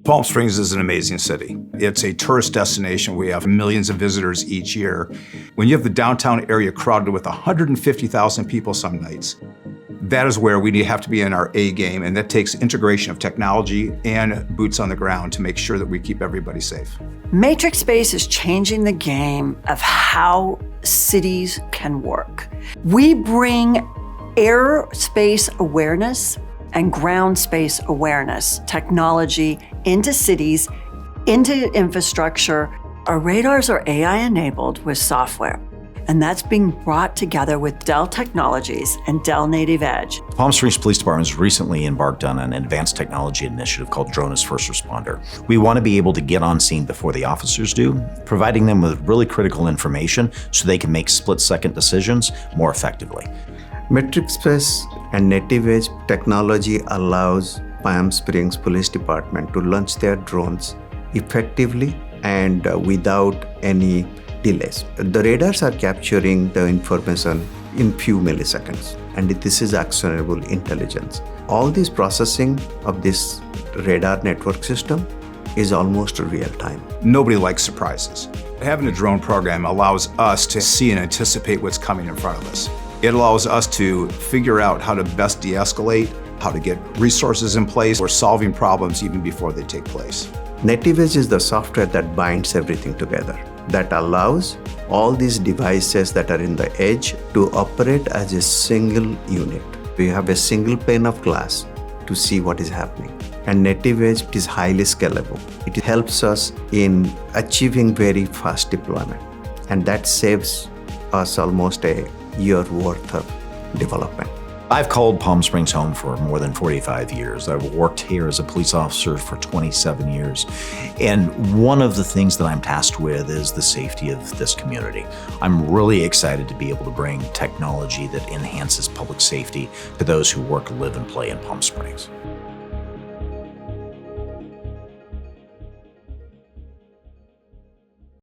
Palm Springs is an amazing city. It's a tourist destination. We have millions of visitors each year. When you have the downtown area crowded with 150,000 people some nights, that is where we have to be in our A game, and that takes integration of technology and boots on the ground to make sure that we keep everybody safe. MatrixSpace is changing the game of how cities can work. We bring airspace awareness and ground space awareness technology into cities, into infrastructure. Our radars are AI enabled with software, and that's being brought together with Dell Technologies and Dell NativeEdge. The Palm Springs Police Department has recently embarked on an advanced technology initiative called Drone as First Responder. We want to be able to get on scene before the officers do, providing them with really critical information so they can make split-second decisions more effectively. MatrixSpace and NativeEdge technology allows Palm Springs Police Department to launch their drones effectively and without any delays. The radars are capturing the information in few milliseconds, and this is actionable intelligence. All this processing of this radar network system is almost real time. Nobody likes surprises. Having a drone program allows us to see and anticipate what's coming in front of us. It allows us to figure out how to best de-escalate, how to get resources in place, or solving problems even before they take place. NativeEdge is the software that binds everything together, that allows all these devices that are in the edge to operate as a single unit. We have a single pane of glass to see what is happening. And NativeEdge is highly scalable. It helps us in achieving very fast deployment, and that saves us almost a year worth of development. I've called Palm Springs home for more than 45 years. I've worked here as a police officer for 27 years. And one of the things that I'm tasked with is the safety of this community. I'm really excited to be able to bring technology that enhances public safety to those who work, live, and play in Palm Springs.